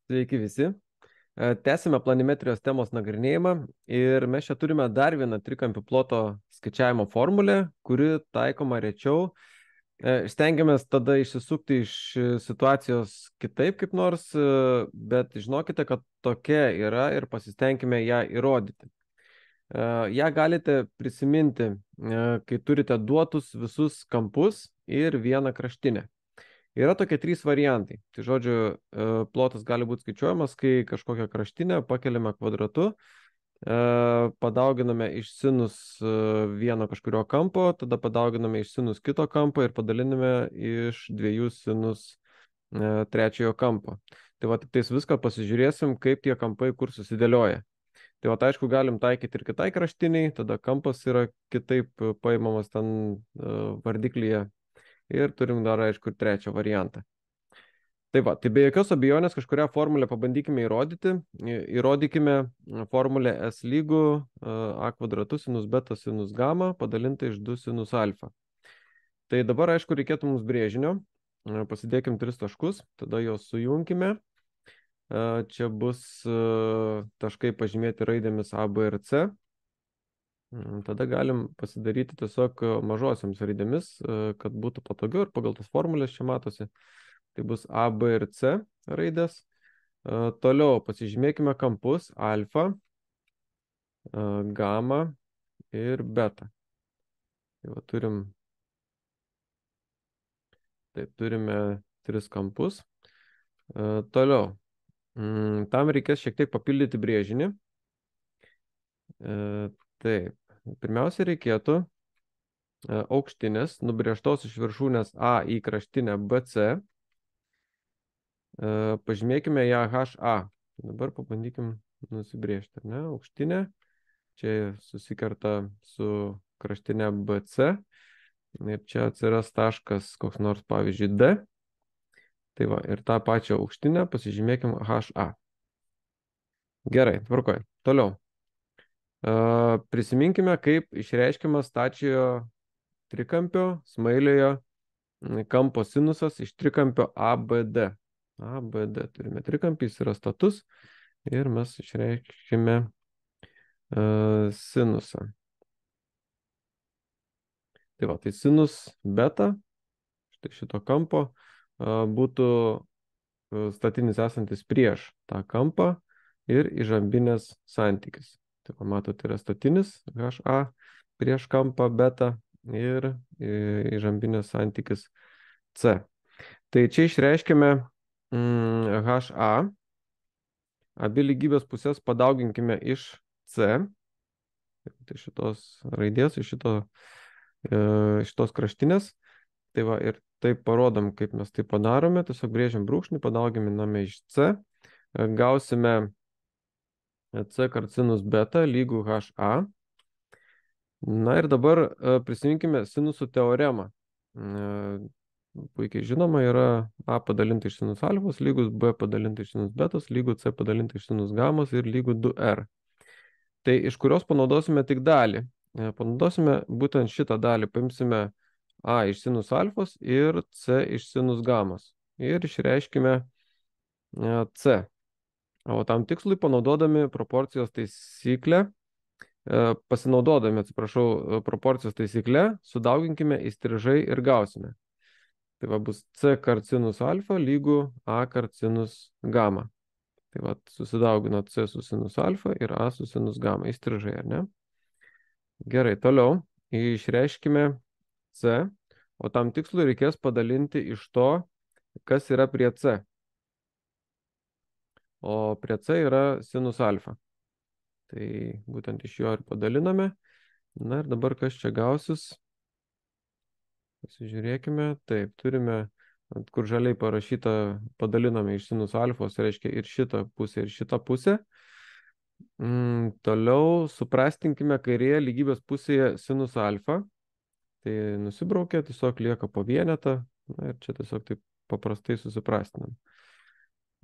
Sveiki visi. Tęsime planimetrijos temos nagrinėjimą ir mes čia turime dar vieną trikampių ploto skaičiavimo formulę, kuri taikoma rečiau. Stengiamės tada išsisukti iš situacijos kitaip kaip nors, bet žinokite, kad tokia yra ir pasistengime ją įrodyti. Ja galite prisiminti, kai turite duotus visus kampus ir vieną kraštinę. Yra tokie trys variantai. Tai žodžiu, plotas gali būti skaičiuojamas, kai kažkokią kraštinę pakeliame kvadratu, padauginame iš sinus vieno kažkurio kampo, tada padauginame iš sinus kito kampo ir padaliname iš dviejų sinus trečiojo kampo. Tai va, tik tais viską pasižiūrėsim, kaip tie kampai kur susidėlioja. Tai va, aišku, galim taikyti ir kitai kraštiniai, tada kampas yra kitaip paimamas ten vardiklyje. Ir turim dar, aišku, ir trečią variantą. Tai va, tai be jokios abejonės kažkurią formulę pabandykime įrodyti. Įrodykime formulę S lygu A kvadratu sinus beta sinus gamma padalinta iš 2 sinus alfa. Tai dabar, aišku, reikėtų mums brėžinio. Pasidėkim 3 taškus, tada juos sujungkime. Čia bus taškai pažymėti raidėmis A, B ir C. Tada galim pasidaryti tiesiog mažosiams raidėmis, kad būtų patogiau ir pagal tas formulės čia matosi. Tai bus A, B ir C raidės. Toliau pasižymėkime kampus alfa, gamma ir beta. Tai va, turime 3 kampus. Toliau. Tam reikės šiek tiek papildyti brėžinį. Taip, pirmiausia reikėtų aukštinės nubrėžtos iš viršūnės A į kraštinę BC. Pažymėkime ją HA. Dabar pabandykim nusibrėžti, ne? Aukštinė. Čia susikerta su kraštinė BC. Ir čia atsiras taškas koks nors, pavyzdžiui, D. Tai va, ir tą pačią aukštinę pasižymėkim HA. Gerai, tvarkoj. Toliau. Prisiminkime, kaip išreiškiamas stačiojo trikampio smailiojo kampo sinusas iš trikampio ABD. ABD turime trikampį, jis yra status ir mes išreiškime sinusą. Tai va, tai sinus beta, štai šito kampo, būtų statinis esantis prieš tą kampą ir įžambinės santykis. Tai matote, yra statinis HA prieš kampą beta ir įžambinės santykis C. Tai čia išreiškime HA. Abi lygybės pusės padauginkime iš C. Tai šitos raidės, iš šitos kraštinės. Tai va, ir taip parodom, kaip mes tai padarome. Tiesiog brėžiam brūkšnį, padauginame iš C. Gausime C kart sinus beta lygų HA. Na ir dabar prisiminkime sinusų teoremą. Puikiai žinoma yra A padalinta iš sinus alfos lygus B padalinta iš sinus betos lygų C padalinta iš sinus gamos ir lygų 2R. Tai iš kurios panaudosime tik dalį. Panaudosime būtent šitą dalį. Paimsime A iš sinus alfos ir C iš sinus gamos. Ir išreiškime C. O tam tikslui panaudodami proporcijos taisyklę, proporcijos taisyklę, sudauginkime įstrižai ir gausime. Tai va bus C kart sinus alfa lygų A kart sinus gamma. Tai va susidaugino C su sinus alfa ir A su sinus gamma įstrižai, ar ne? Gerai, toliau išreiškime C, o tam tikslui reikės padalinti iš to, kas yra prie C. O prie C yra sinus alfa. Tai būtent iš jo ir padaliname. Na ir dabar kas čia gausis? Pasižiūrėkime. Taip, turime, kur žaliai parašyta, padaliname iš sinus alfos, reiškia ir šitą pusę, ir šitą pusę. Toliau suprastinkime kairėje lygybės pusėje sinus alfa. Tai nusibraukia, tiesiog lieka po vienetą. Na ir čia tiesiog taip paprastai susiprastinam.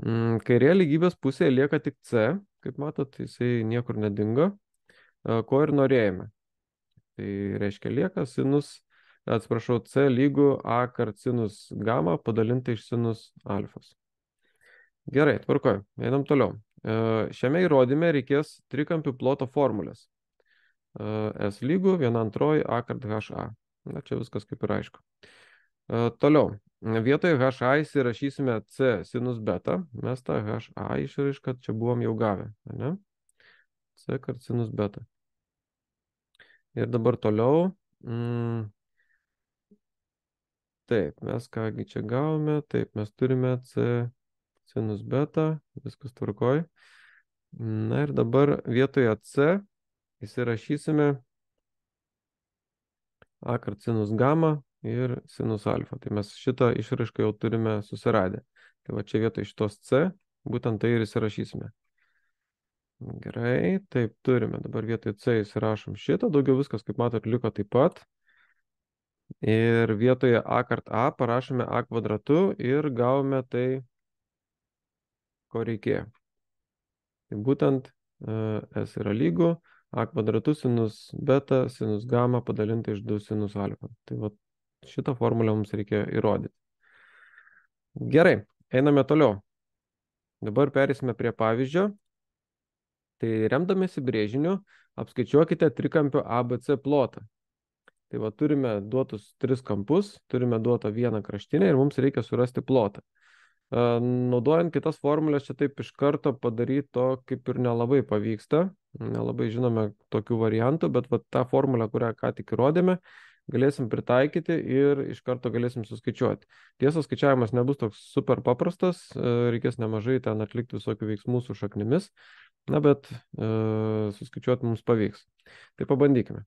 Kairėje lygybės pusėje lieka tik C, kaip matot, jisai niekur nedingo, ko ir norėjome. Tai reiškia lieka C lygų A kart sinus gamma padalinta iš sinus alfos. Gerai, tvarkoj. Einam toliau. Šiame įrodyme reikės trikampių ploto formulės. S lygų 1/2 A kart HA. Na, čia viskas kaip ir aišku. Toliau. Vietoje HA įsirašysime C sinus beta. Mes tą HA išraišką čia buvom jau gavę. Ne? C kart sinus beta. Ir dabar toliau. Taip, mes kągi čia gavome. Taip, mes turime C sinus beta. Viskas tvarkoj. Na ir dabar vietoje C įsirašysime A kart sinus gamma ir sinus alfa. Tai mes šitą išraišką jau turime susiradę. Tai va čia vietoj šitos C, būtent tai ir įsirašysime. Gerai, taip turime. Dabar vietoj C įsirašom šitą. Daugiau viskas, kaip matot, liko taip pat. Ir vietoje A kart A parašome A kvadratu ir gavome tai, ko reikėjo. Tai būtent S yra lygu A kvadratu sinus beta sinus gamma padalinta iš 2 sinus alfa. Tai va šitą formulę mums reikia įrodyti. Gerai, einame toliau. Dabar perėsime prie pavyzdžio. Tai remdamėsi brėžiniu, apskaičiuokite trikampio ABC plotą. Tai va turime duotus 3 kampus, turime duotą vieną kraštinę ir mums reikia surasti plotą. Naudojant kitas formulės, čia taip iš karto padaryti to kaip ir nelabai pavyksta. Nelabai žinome tokių variantų, bet va tą formulę, kurią ką tik įrodėme, galėsim pritaikyti ir iš karto galėsim suskaičiuoti. Tiesa, skaičiavimas nebus toks super paprastas, reikės nemažai ten atlikti visokių veiksmų su šaknimis, na bet suskaičiuoti mums pavyks. Tai pabandykime.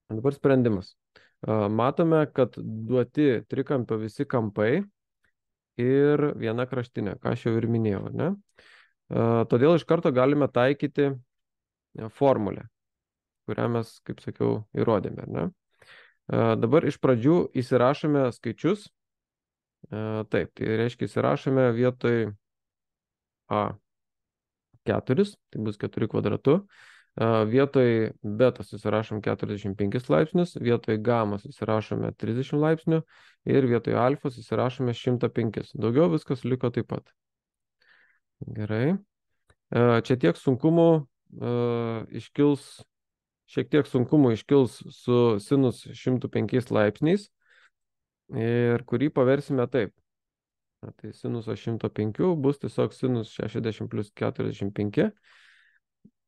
Dabar sprendimas. Matome, kad duoti trikampio visi kampai ir viena kraštinė, ką aš jau ir minėjau, ne? Todėl iš karto galime taikyti formulę, kurią mes, kaip sakiau, įrodėme, ne? Dabar iš pradžių įsirašome skaičius. Taip, tai reiškia įsirašome vietoj A4, tai bus 4 kvadratu. Vietoj beta susirašom 45 laipsnius, vietoj gamma susirašome 30 laipsnių ir vietoj alfa susirašome 105. Daugiau viskas liko taip pat. Gerai. Čia tiek sunkumų iškils, šiek tiek sunkumų iškils su sinus 105 laipsniais ir kurį paversime taip. Tai sinuso 105 bus tiesiog sinus 60 plus 45.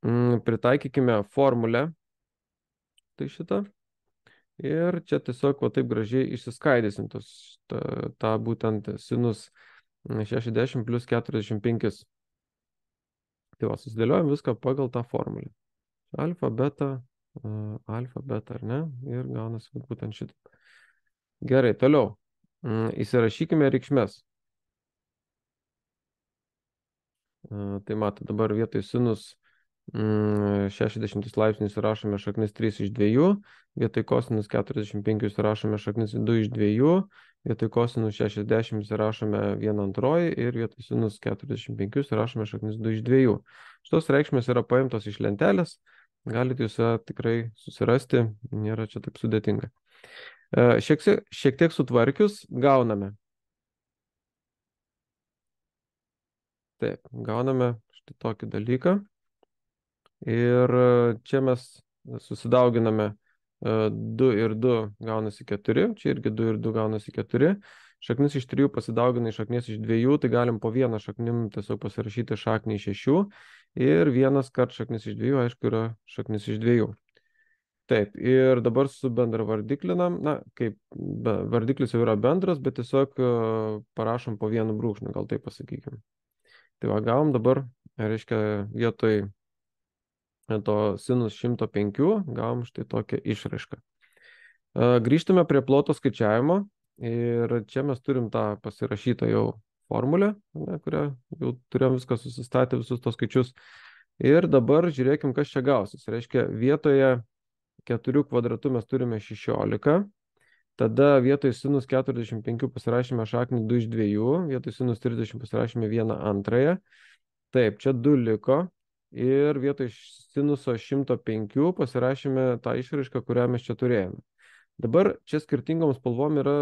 Pritaikykime formulę, tai šitą, ir čia tiesiog va taip gražiai išsiskaidysim tą būtent sinus 60 plus 45. Tai va, susidėliojam viską pagal tą formulę. Alfa, beta, ar ne? Ir gaunasi būtent šitą. Gerai, toliau. Įsirašykime reikšmes. Tai mato, dabar vietoj sinus 60 laipsnių įsirašome šaknis 3 iš 2, vietoj kosinus 45 įsirašome šaknis 2 iš 2, vietoj kosinus 60 įsirašome 1/2 ir vietoj sinus 45 įsirašome šaknis 2 iš 2. Šitos reikšmės yra paimtos iš lentelės, galite jūs tikrai susirasti, nėra čia taip sudėtinga. Šiek tiek sutvarkius gauname. Taip, gauname štai tokį dalyką. Ir čia mes susidauginame 2 ir 2 gaunasi 4, čia irgi 2 ir 2 gaunasi 4. Šaknis iš 3 pasidaugina iš šaknies iš 2, tai galim po vieną šaknim tiesiog pasirašyti šaknį iš 6 ir vienas kart šaknis iš 2, aišku, yra šaknis iš 2. Taip, ir dabar su bendravardiklinam, na, kaip vardiklis jau yra bendras, bet tiesiog parašom po vienu brūkšniu, gal taip pasakykim. Tai va, gavom dabar, reiškia, vietoj to sinus 105 gavom štai tokią išraišką. Grįžtame prie ploto skaičiavimo ir čia mes turim tą pasirašytą jau formulę, kurią jau turėjom viską susistatę, visus tos skaičius. Ir dabar žiūrėkim, kas čia gausis. Reiškia, vietoje 4 kvadratų mes turime 16, tada vietoj sinus 45 pasirašėme šaknį 2 iš 2, vietoj sinus 30 pasirašėme 1/2. Taip, čia 2 liko. Ir vietoj sinuso 105 pasirašėme tą išraišką, kurią mes čia turėjome. Dabar čia skirtingom spalvom yra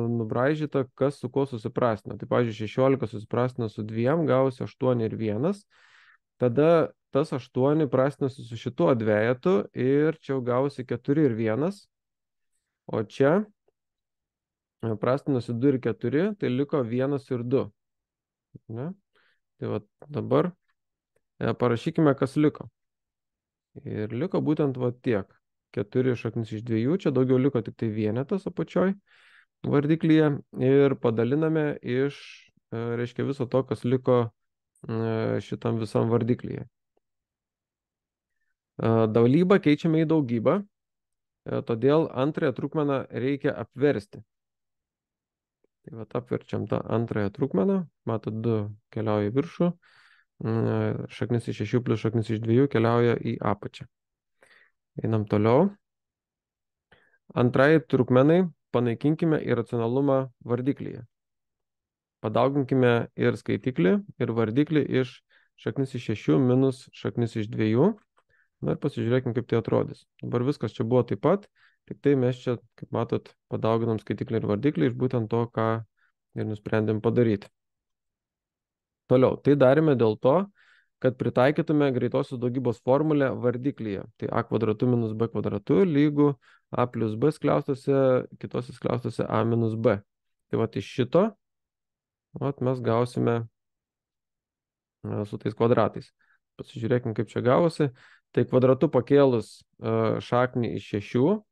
nubraižyta, kas su kuo susiprastina. Tai, pavyzdžiui, 16 susiprastina su 2, gausi 8 ir 1. Tada tas 8 prastinasi su šituo dvejetu ir čia gausi 4 ir 1. O čia prastinasi 2 ir 4, tai liko 1 ir 2. Ne? Tai va dabar parašykime, kas liko. Ir liko būtent va tiek. 4 šaknis iš 2, čia daugiau liko tik tai vienetas apačioj vardiklyje ir padaliname iš, reiškia, viso to, kas liko šitam visam vardiklyje. Dalybą keičiame į daugybą, todėl antrąją trupmeną reikia apversti. Tai va, apverčiam tą antrąją trupmeną, matot, 2 keliauja į viršų, šaknis iš 6 plus šaknis iš 2 keliauja į apačią. Einam toliau. Antrai trupmenai panaikinkime iracionalumą vardiklyje. Padauginkime ir skaitiklį, ir vardiklį iš šaknis iš 6 minus šaknis iš 2. Na ir pasižiūrėkime, kaip tai atrodys. Dabar viskas čia buvo taip pat, tik tai mes čia, kaip matot, padauginam skaitiklį ir vardiklį iš būtent to, ką ir nusprendėm padaryti. Toliau, tai darėme dėl to, kad pritaikytume greitosios daugybos formulę vardiklyje. Tai a kvadratu minus b kvadratu lygu a plus b skliaustuose, kitose skliaustuose a minus b. Tai va, iš šito mes gausime su tais kvadratais. Pasižiūrėkime, kaip čia gavosi. Tai kvadratu pakėlus šaknį iš 6,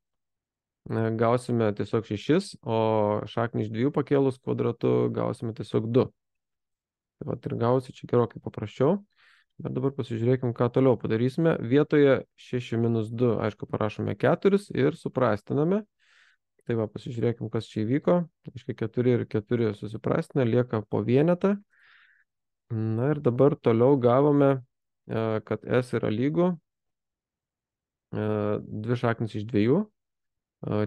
gausime tiesiog 6, o šaknį iš 2 pakėlus kvadratu gausime tiesiog 2. Tai va, ir gausi čia gerokai paprasčiau. Bet dabar pasižiūrėkime, ką toliau padarysime. Vietoje 6 minus 2, aišku, parašome 4 ir suprastiname. Tai va, pasižiūrėkime, kas čia įvyko. Aiškiai, 4 ir 4 susiprastina, lieka po vienetą. Na ir dabar toliau gavome, kad S yra lygu 2 šaknis iš 2.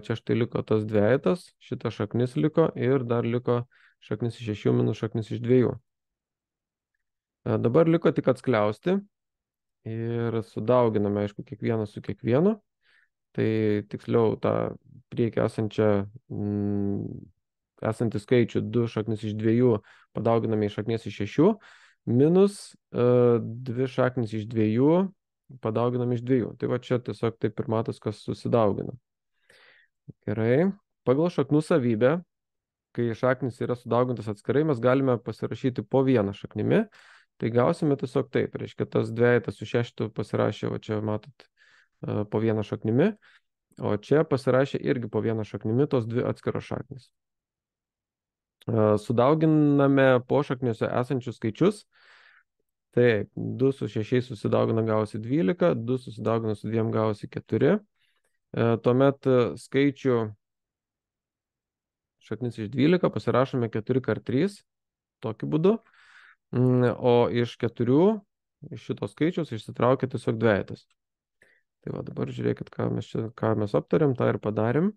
Čia štai liko tas dvejetas, šita šaknis liko ir dar liko šaknis iš 6 minus šaknis iš 2. Dabar liko tik atskliausti ir sudauginame, aišku, kiekvieną su kiekvienu. Tai tiksliau tą priekį esantį skaičių 2 šaknis iš 2 padauginame iš šaknies iš 6 minus 2 šaknis iš 2 padauginame iš 2. Tai va čia tiesiog taip ir matos, kas susidaugina. Gerai. Pagal šaknų savybę, kai šaknis yra sudaugintas atskirai, mes galime pasirašyti po vieną šaknimi. Tai gausime tiesiog taip, reiškia, tas dvejetas su 6 pasirašė, va čia matot, po vieną šaknimi, o čia pasirašė irgi po vieną šaknimi tos 2 atskiros šaknis. Sudauginame po šakniuose esančius skaičius. Tai 2 su 6 susidaugina gausi 12, 2 susidaugina su 2 gausi 4. Tuomet skaičių šaknis iš 12 pasirašome 4 kart 3, tokiu būdu. O iš 4, iš šito skaičiaus išsitraukia tiesiog dvejetas. Tai va, dabar žiūrėkit, ką mes aptarėm, tą ir padarėm.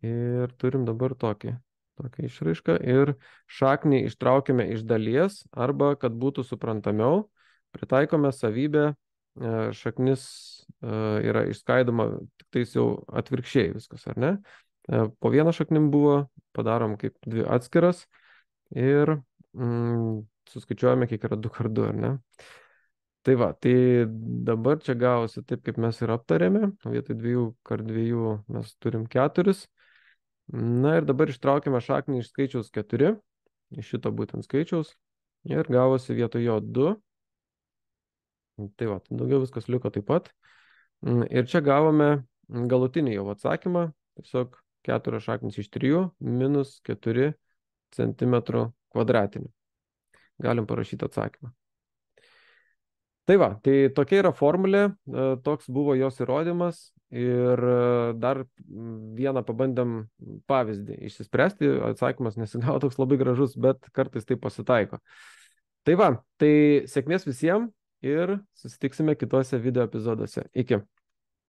Ir turim dabar tokią išraišką. Ir šaknį ištraukėme iš dalies, arba, kad būtų suprantamiau, pritaikome savybę, šaknis yra išskaidoma tik tais jau atvirkščiai viskas, ar ne? Po vieną šaknim buvo, padarom kaip 2 atskiras ir suskaičiuojame, kiek yra 2 kart 2, ar ne? Tai va, tai dabar čia gavosi taip, kaip mes ir aptarėme. Vietoj 2 kart 2 mes turim 4. Na ir dabar ištraukime šaknį iš skaičiaus 4, iš šito būtent skaičiaus, ir gavosi vietoj jo 2. Tai va, daugiau viskas liko taip pat. Ir čia gavome galutinį jau atsakymą, tiesiog 4 šaknis iš 3 minus 4 centimetrų kvadratinį. Galim parašyti atsakymą. Tai va, tai tokia yra formulė, toks buvo jos įrodymas ir dar vieną pabandėm pavyzdį išsispręsti, atsakymas nesigavo toks labai gražus, bet kartais tai pasitaiko. Tai va, tai sėkmės visiems ir susitiksime kitose video epizoduose. Iki.